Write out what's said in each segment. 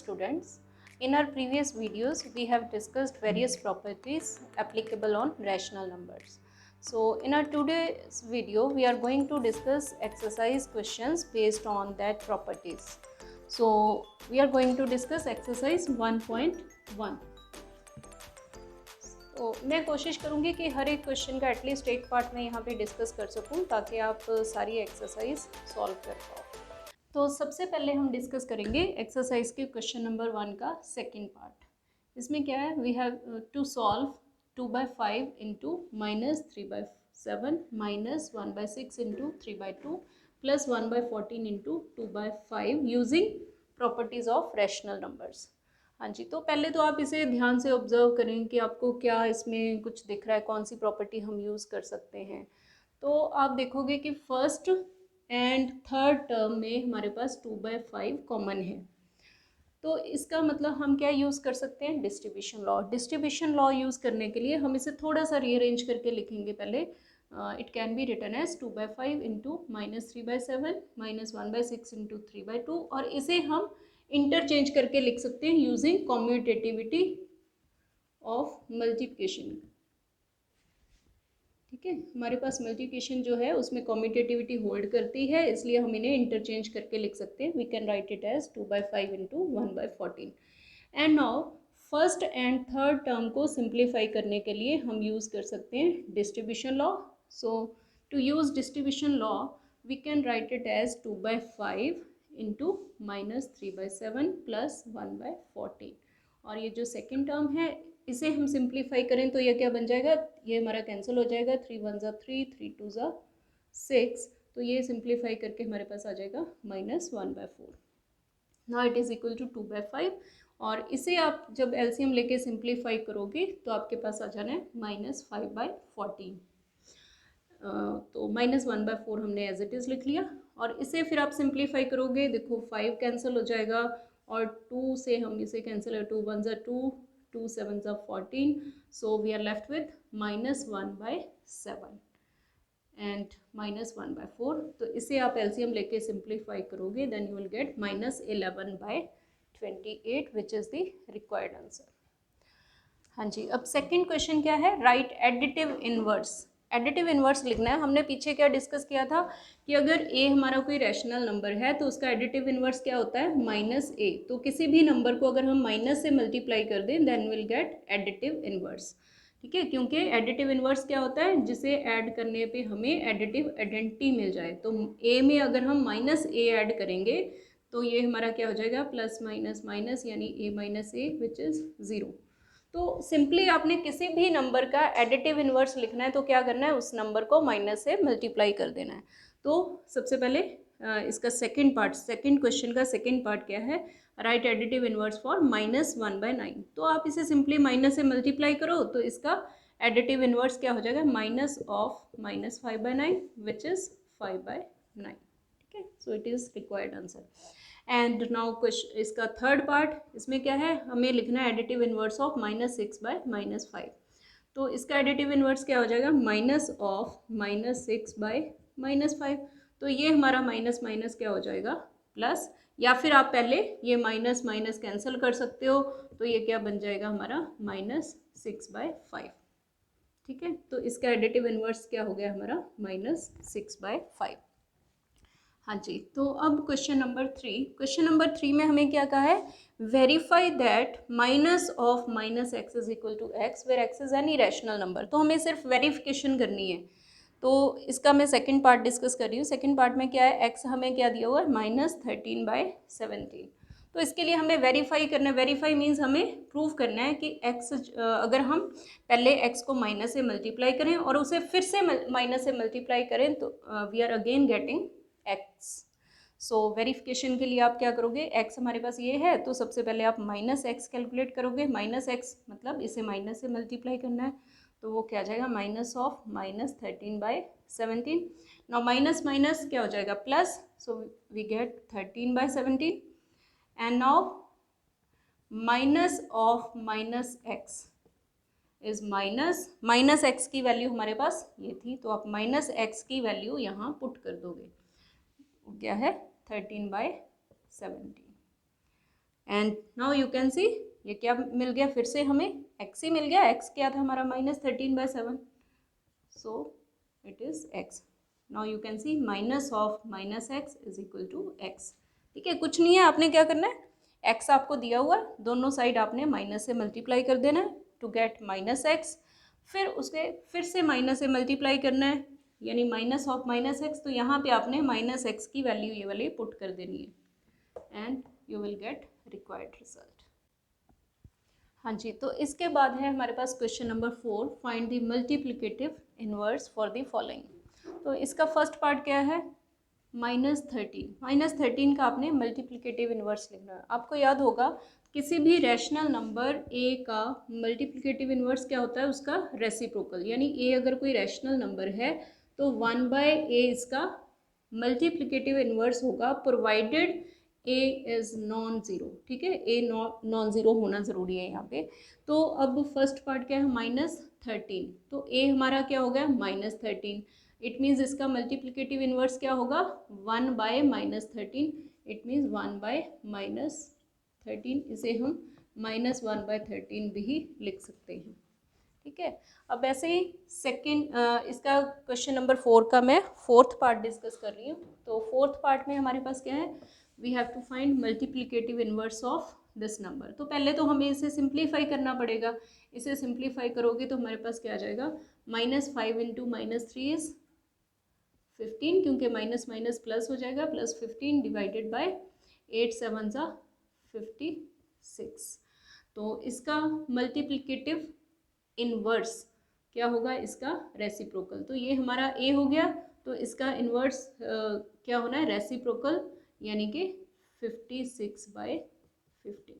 students. In our previous videos, we have discussed various properties applicable on rational numbers. So, in our today's video, we are going to discuss exercise questions based on that properties. So, we are going to discuss exercise 1.1. तो मैं कोशिश करूँगी कि हर एक question का at least एक part में यहाँ पे डिस्कस कर सकूँ ताकि आप सारी एक्सरसाइज सॉल्व कर पाओ। तो सबसे पहले हम डिस्कस करेंगे एक्सरसाइज के क्वेश्चन नंबर 1 का सेकंड पार्ट। इसमें क्या है, we have to solve 2/5 into -3/7 minus 1/6 into 3/2 plus 1/14 into 2/5 using properties of rational numbers. हाँ जी, तो पहले तो आप इसे ध्यान से ऑब्जर्व करें कि आपको क्या इसमें कुछ दिख रहा है, कौन सी प्रॉपर्टी हम यूज़ कर सकते हैं। तो आप देखोगे कि फर्स्ट एंड थर्ड टर्म में हमारे पास 2/5 कॉमन है। तो इसका मतलब हम क्या यूज़ कर सकते हैं, distribution law. Distribution law use करने के लिए हम इसे थोड़ा सा रीअरेंज करके लिखेंगे पहले। It can be written as 2/5 into -3/7 minus 1/6 into 3/2 और इसे हम इंटरचेंज करके लिख सकते हैं यूजिंग कॉम्यूटेटिविटी ऑफ मल्टीप्लिकेशन। ठीक है, हमारे पास मल्टीप्लिकेशन जो है उसमें कॉम्यूटेटिविटी होल्ड करती है, इसलिए हम इन्हें इंटरचेंज करके लिख सकते हैं। We can write it as 2/5 into 1/14। And now first and third term को सिंप्लीफाई करने के लिए हम यूज़ कर सकते हैं distribution law. So to use distribution law we can write it as 2/5 into -3/7 plus 1/14। और ये जो सेकेंड टर्म है इसे हम सिंप्लीफाई करें तो ये क्या बन जाएगा, ये हमारा कैंसिल हो जाएगा, 3 1 ज़ा 3, 3 2 ज़ा 6। तो ये सिंप्लीफाई करके हमारे पास आ जाएगा -1/4। Now it is equal to 2/5 और इसे आप जब एलसीएम लेके सिंप्लीफाई करोगे तो आपके पास आ जाना है -5/14। तो -1/4 हमने एज इट इज़ लिख लिया और इसे फिर आप सिंप्लीफाई करोगे, देखो 5 कैंसिल हो जाएगा और 2 से हम इसे कैंसिल, 2 1 ज़ा 2, 2 7 ज़ा 14, so we are left with -1/7 and -1/4। तो इसे आप एलसीएम लेके सिंप्लीफाई करोगे then you will get -11/28 which is the required answer. हाँ जी, अब सेकंड क्वेश्चन क्या है, right additive inverse. Additive inverse लिखना है। हमने पीछे क्या डिस्कस किया था कि अगर a हमारा कोई रैशनल नंबर है तो उसका एडिटिव इनवर्स क्या होता है, -a। तो किसी भी नंबर को अगर हम माइनस से मल्टीप्लाई कर दें then will get additive inverse. ठीक है, क्योंकि एडिटिव इनवर्स क्या होता है, जिसे ऐड करने पे हमें एडिटिव आइडेंटिटी मिल जाए। तो a में अगर हम -a ऐड करेंगे तो ये हमारा क्या हो जाएगा, प्लस माइनस माइनस यानी a-a विच इज़ 0। तो सिंपली आपने किसी भी नंबर का एडिटिव इनवर्स लिखना है तो क्या करना है, उस नंबर को माइनस से मल्टीप्लाई कर देना है। तो सबसे पहले इसका सेकंड पार्ट, सेकंड क्वेश्चन का सेकंड पार्ट क्या है, राइट एडिटिव इनवर्स फॉर -1/9। तो आप इसे सिंपली माइनस से मल्टीप्लाई करो तो इसका एडिटिव इनवर्स क्या हो जाएगा, -5/9 विच इज़ 5/9। ठीक है, सो it is required answer. And now question इसका थर्ड पार्ट, इसमें क्या है, हमें लिखना है एडिटिव इनवर्स ऑफ -6/-5। तो इसका एडिटिव इनवर्स क्या हो जाएगा, -6/-5। तो ये हमारा माइनस माइनस क्या हो जाएगा, प्लस, या फिर आप पहले ये माइनस माइनस कैंसिल कर सकते हो तो ये क्या बन जाएगा हमारा -6/5। ठीक है, तो इसका एडिटिव इनवर्स क्या हो गया हमारा, -6/5। हाँ जी, तो अब क्वेश्चन नंबर 3। क्वेश्चन नंबर 3 में हमें क्या कहा है, verify that minus of -x is equal to x where x is any rational number. तो हमें सिर्फ वेरिफिकेशन करनी है। तो इसका मैं सेकंड पार्ट डिस्कस कर रही हूँ। सेकंड पार्ट में क्या है, x हमें क्या दिया हुआ है, -13/17। तो इसके लिए हमें वेरीफाई करना है। वेरीफाई मीन्स हमें प्रूव करना है कि x अगर हम पहले x को माइनस से मल्टीप्लाई करें और उसे फिर से माइनस से मल्टीप्लाई करें तो we are again getting x। So verification के लिए आप क्या करोगे, x हमारे पास ये है तो सबसे पहले आप -x कैलकुलेट करोगे। -x मतलब इसे माइनस से मल्टीप्लाई करना है तो वो क्या आ जाएगा, -13/17। नाउ माइनस माइनस क्या हो जाएगा, plus, so we get 13/17। And now minus of -x is -x की वैल्यू हमारे पास ये थी तो आप -x की वैल्यू यहाँ पुट कर दोगे, क्या है 13/17। एंड नाउ यू कैन सी ये क्या मिल गया, फिर से हमें x ही मिल गया। x क्या था हमारा -13/7, so it is x। Now you can see minus of -x is equal to x। ठीक है, कुछ नहीं है, आपने क्या करना है, x आपको दिया हुआ है, दोनों साइड आपने माइनस से मल्टीप्लाई कर देना है टू गेट -x, फिर उसके फिर से माइनस से मल्टीप्लाई करना है, यानी माइनस ऑफ -x, तो यहाँ पे आपने -x की वैल्यू ये वाली पुट कर देनी है and you will get required result. हाँ जी, तो इसके बाद है हमारे पास question number 4, find the multiplicative inverse for the following. तो इसका फर्स्ट पार्ट क्या है, -13 का आपने मल्टीप्लिकेटिव इनवर्स लिखना है। आपको याद होगा किसी भी रैशनल नंबर a का मल्टीप्लिकेटिव इनवर्स क्या होता है, उसका रेसिप्रोकल, यानी a अगर कोई रैशनल नंबर है तो 1/a इसका मल्टीप्लिकेटिव इनवर्स होगा, provided a is non zero. ठीक है, a नॉन ज़ीरो होना ज़रूरी है यहाँ पे। तो अब फर्स्ट पार्ट क्या है, -13, तो a हमारा क्या हो गया -13, इट मीन्स इसका मल्टीप्लिकेटिव इनवर्स क्या होगा 1/-13, इट मीन्स 1/-13, इसे हम -1/13 भी लिख सकते हैं। ठीक है, अब ऐसे ही सेकेंड इसका क्वेश्चन नंबर 4 का मैं फोर्थ पार्ट डिस्कस कर रही हूँ। तो फोर्थ पार्ट में हमारे पास क्या है, we have to find multiplicative inverse of this number. तो पहले तो हमें इसे सिंप्लीफाई करना पड़ेगा। इसे सिंप्लीफाई करोगे तो हमारे पास क्या आ जाएगा, -5 × -3 इज 15, क्योंकि माइनस माइनस प्लस हो जाएगा, +15 डिवाइडेड बाय 8 7 ज़ा 56। तो इसका मल्टीप्लिकेटिव इनवर्स क्या होगा, इसका रेसिप्रोकल। तो ये हमारा a हो गया, तो इसका इनवर्स क्या होना है, रेसिप्रोकल, यानी कि 56/15।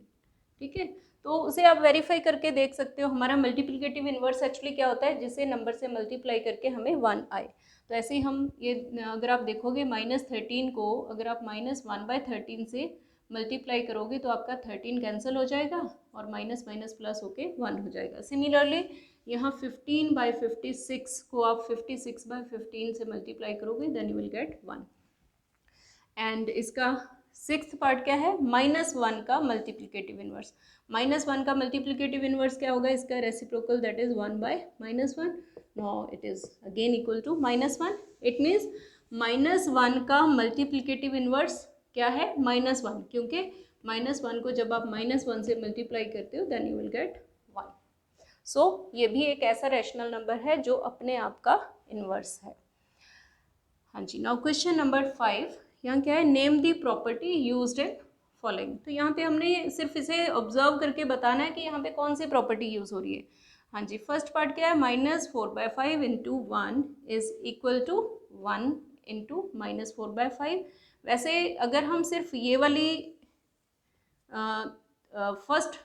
ठीक है, तो उसे आप वेरीफाई करके देख सकते हो। हमारा मल्टीप्लिकेटिव इनवर्स एक्चुअली क्या होता है, जिसे नंबर से मल्टीप्लाई करके हमें 1 आए। तो ऐसे ही हम ये अगर आप देखोगे -13 को अगर आप -1/13 से मल्टीप्लाई करोगे तो आपका 13 कैंसिल हो जाएगा और माइनस माइनस प्लस होके 1 हो जाएगा। सिमिलरली यहाँ 15/56 को आप 56/15 से मल्टीप्लाई करोगे, then you will get 1। And इसका सिक्स्थ पार्ट क्या है, -1 का मल्टीप्लिकेटिव इनवर्स। -1 का मल्टीप्लिकेटिव इनवर्स क्या होगा, इसका reciprocal, that is 1/-1। Now it is again equal to -1, it means -1 का मल्टीप्लिकेटिव इनवर्स क्या है, -1, क्योंकि -1 को जब आप -1 से मल्टीप्लाई करते हो देन यू विल गेट 1। सो ये भी एक ऐसा रैशनल नंबर है जो अपने आप का इनवर्स है। हाँ जी, नाउ क्वेश्चन नंबर 5, यहाँ क्या है, name the property used in following. तो यहाँ पे हमने सिर्फ इसे ऑब्जर्व करके बताना है कि यहाँ पे कौन सी प्रॉपर्टी यूज़ हो रही है। हाँ जी, फर्स्ट पार्ट क्या है, -4/5 × 1 इज इक्वल टू 1 × -4/5। वैसे अगर हम सिर्फ ये वाली फर्स्ट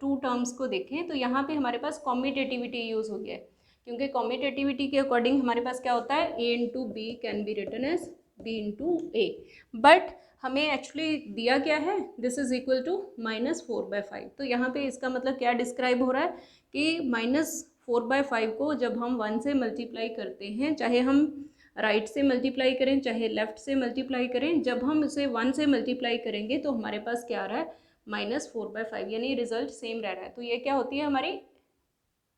2 टर्म्स को देखें तो यहाँ पे हमारे पास कॉम्यूटेटिविटी यूज़ हो गया है, क्योंकि कॉम्यूटेटिविटी के अकॉर्डिंग हमारे पास क्या होता है, a × b can be written as b × a, but हमें एक्चुअली दिया क्या है, दिस इज इक्वल टू -4/5। तो यहाँ पे इसका मतलब क्या डिस्क्राइब हो रहा है कि -4/5 को जब हम 1 से मल्टीप्लाई करते हैं, चाहे हम राइट से मल्टीप्लाई करें चाहे लेफ्ट से मल्टीप्लाई करें, जब हम इसे 1 से मल्टीप्लाई करेंगे तो हमारे पास क्या आ रहा है, -4/5, यानी रिजल्ट सेम रह रहा है। तो ये क्या होती है हमारी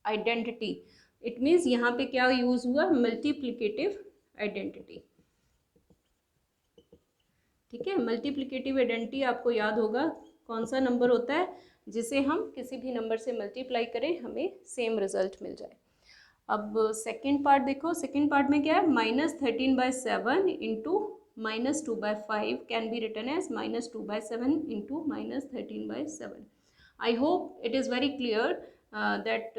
आइडेंटिटी। इट मीन्स यहाँ पे क्या यूज हुआ, मल्टीप्लिकेटिव आइडेंटिटी। ठीक है, मल्टीप्लिकेटिव आइडेंटिटी आपको याद होगा कौन सा नंबर होता है जिसे हम किसी भी नंबर से मल्टीप्लाई करें हमें सेम रिजल्ट मिल जाए। अब सेकेंड पार्ट देखो, सेकेंड पार्ट में क्या है, -13/7 × -2/5 can be written as -2/7 × -13/7। I hope it is very clear that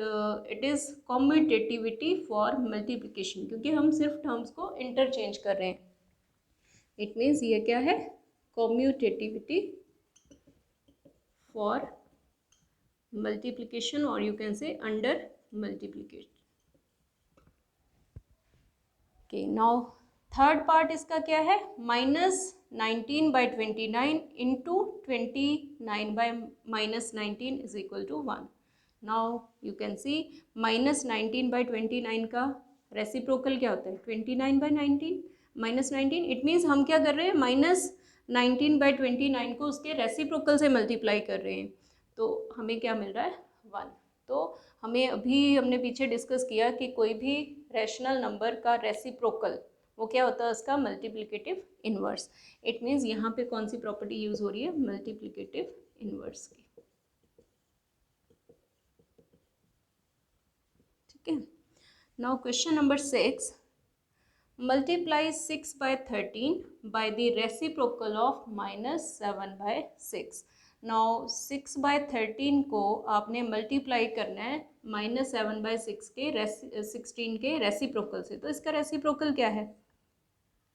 it is commutativity for multiplication, क्योंकि हम सिर्फ टर्म्स को इंटरचेंज कर रहे हैं। इट मीन्स ये क्या है, कॉम्यूटेटिविटी फॉर मल्टीप्लिकेशन, और you can say under multiplication. Okay, now third part इसका क्या है, -19/29 × 29/-19 is equal to 1। Now you can see -19/29 का रेसिप्रोकल क्या होता है, 29/19 -19। इट मीन्स हम क्या कर रहे हैं, 19/29 को उसके रेसिप्रोकल से मल्टीप्लाई कर रहे हैं, तो हमें क्या मिल रहा है 1। तो हमें अभी हमने पीछे डिस्कस किया कि कोई भी रैशनल नंबर का रेसिप्रोकल वो क्या होता है, उसका मल्टीप्लिकेटिव इनवर्स। इट मीन्स यहाँ पे कौन सी प्रॉपर्टी यूज हो रही है, मल्टीप्लिकेटिव इनवर्स की। ठीक है। Now question number 6, multiply 6 by 13 by the reciprocal of -7 by 6। Now 6 by 13 को आपने मल्टीप्लाई करना है -7/6 के 16 के रेसिप्रोकल से। तो इसका रेसिप्रोकल क्या है,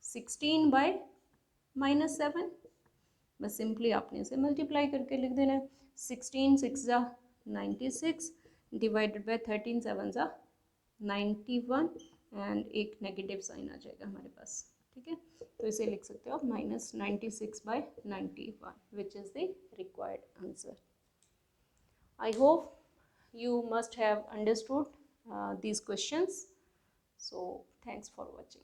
16/-7। बस सिंपली आपने इसे मल्टीप्लाई करके लिख देना है। 16 6 जा 96 डिवाइडेड बाय 13 7 जा 91 एंड एक नेगेटिव साइन आ जाएगा हमारे पास। ठीक है, तो इसे लिख सकते हो आप -96/91 विच is the required answer. I hope you must have understood these questions. So thanks for watching.